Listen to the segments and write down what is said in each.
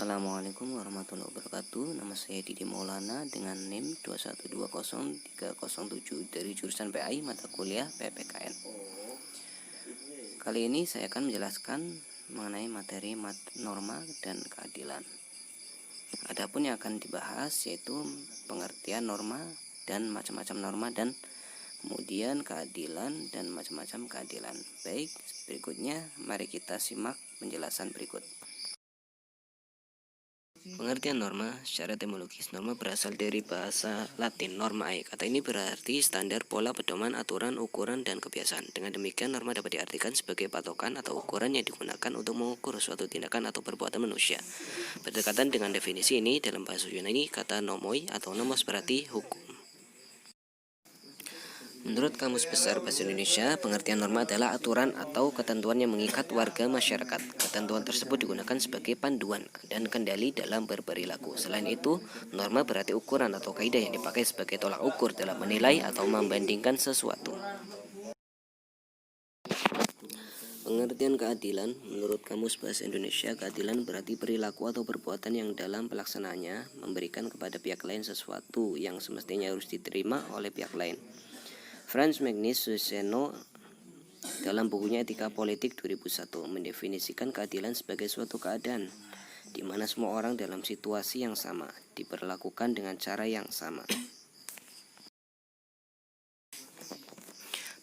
Assalamualaikum warahmatullahi wabarakatuh. Nama saya Didi Maulana dengan NIM 2120307 dari jurusan PAI mata kuliah PPKN. Kali ini saya akan menjelaskan mengenai materi norma dan keadilan. Adapun yang akan dibahas yaitu pengertian norma dan macam-macam norma, dan kemudian keadilan dan macam-macam keadilan. Baik, berikutnya mari kita simak penjelasan berikut. Pengertian norma secara etimologis. Norma berasal dari bahasa Latin normae. Kata ini berarti standar, pola, pedoman, aturan, ukuran, dan kebiasaan. Dengan demikian, norma dapat diartikan sebagai patokan atau ukuran yang digunakan untuk mengukur suatu tindakan atau perbuatan manusia. Berdekatan dengan definisi ini, dalam bahasa Yunani, kata nomoi atau nomos berarti hukum. Menurut Kamus Besar Bahasa Indonesia, pengertian norma adalah aturan atau ketentuan yang mengikat warga masyarakat. Ketentuan tersebut digunakan sebagai panduan dan kendali dalam berperilaku. Selain itu, norma berarti ukuran atau kaidah yang dipakai sebagai tolak ukur dalam menilai atau membandingkan sesuatu. Pengertian keadilan. Menurut Kamus Bahasa Indonesia, keadilan berarti perilaku atau perbuatan yang dalam pelaksanaannya memberikan kepada pihak lain sesuatu yang semestinya harus diterima oleh pihak lain. Franz Magnus Suseno dalam bukunya Etika Politik 2001 mendefinisikan keadilan sebagai suatu keadaan di mana semua orang dalam situasi yang sama diperlakukan dengan cara yang sama.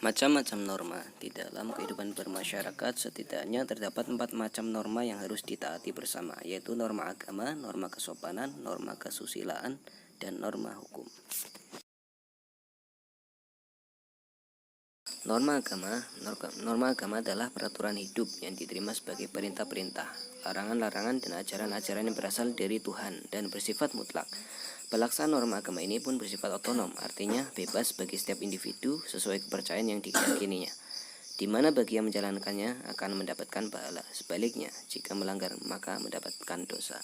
Macam-macam norma. Di dalam kehidupan bermasyarakat setidaknya terdapat 4 macam norma yang harus ditaati bersama, yaitu norma agama, norma kesopanan, norma kesusilaan, dan norma hukum. Norma agama adalah peraturan hidup yang diterima sebagai perintah-perintah, larangan-larangan, dan ajaran-ajaran yang berasal dari Tuhan dan bersifat mutlak. Pelaksanaan norma agama ini pun bersifat otonom, artinya bebas bagi setiap individu sesuai kepercayaan yang diyakininya, di mana bagi yang menjalankannya akan mendapatkan pahala. Sebaliknya, jika melanggar maka mendapatkan dosa.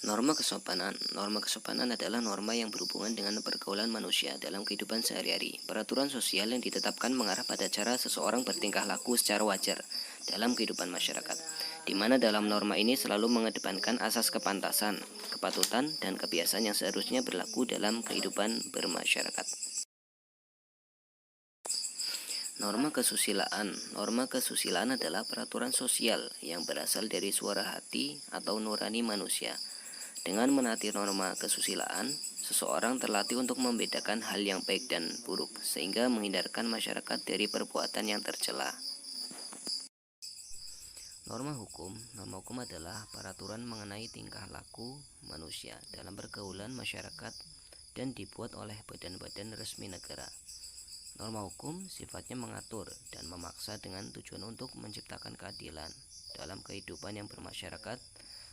Norma kesopanan. Norma kesopanan adalah norma yang berhubungan dengan pergaulan manusia dalam kehidupan sehari-hari. Peraturan sosial yang ditetapkan mengarah pada cara seseorang bertingkah laku secara wajar dalam kehidupan masyarakat, di mana dalam norma ini selalu mengedepankan asas kepantasan, kepatutan, dan kebiasaan yang seharusnya berlaku dalam kehidupan bermasyarakat. Norma kesusilaan. Norma kesusilaan adalah peraturan sosial yang berasal dari suara hati atau nurani manusia. Dengan menaati norma kesusilaan, seseorang terlatih untuk membedakan hal yang baik dan buruk, sehingga menghindarkan masyarakat dari perbuatan yang tercela. Norma hukum. Norma hukum adalah peraturan mengenai tingkah laku manusia dalam pergaulan masyarakat dan dibuat oleh badan-badan resmi negara. Norma hukum sifatnya mengatur dan memaksa dengan tujuan untuk menciptakan keadilan dalam kehidupan yang bermasyarakat,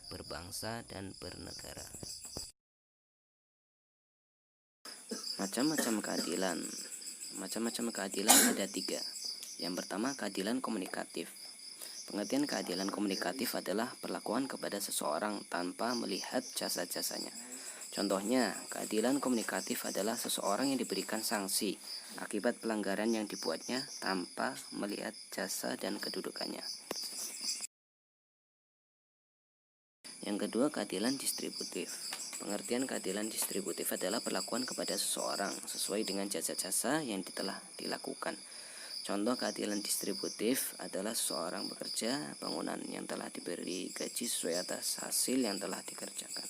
berbangsa, dan bernegara. Macam-macam keadilan. Macam-macam keadilan ada 3. Yang pertama, keadilan komunikatif. Pengertian keadilan komunikatif adalah perlakuan kepada seseorang tanpa melihat jasa-jasanya. Contohnya, keadilan komunikatif adalah seseorang yang diberikan sanksi akibat pelanggaran yang dibuatnya tanpa melihat jasa dan kedudukannya. Yang kedua, keadilan distributif. Pengertian keadilan distributif adalah perlakuan kepada seseorang sesuai dengan jasa-jasa yang telah dilakukan. Contoh keadilan distributif adalah seseorang bekerja bangunan yang telah diberi gaji sesuai atas hasil yang telah dikerjakan.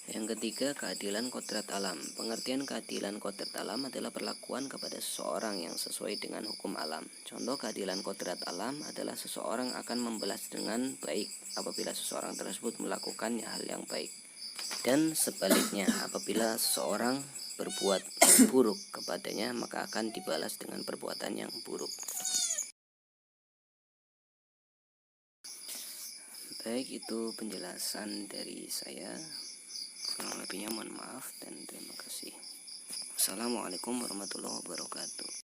Yang ketiga, keadilan kodrat alam. Pengertian keadilan kodrat alam adalah perlakuan kepada seseorang yang sesuai dengan hukum alam. Contoh keadilan kodrat alam adalah seseorang akan membalas dengan baik apabila seseorang tersebut melakukan hal yang baik, dan sebaliknya apabila seseorang berbuat buruk kepadanya maka akan dibalas dengan perbuatan yang buruk. Baik, itu penjelasan dari saya. Kurang lebihnya mohon maaf dan terima kasih. Assalamualaikum warahmatullahi wabarakatuh.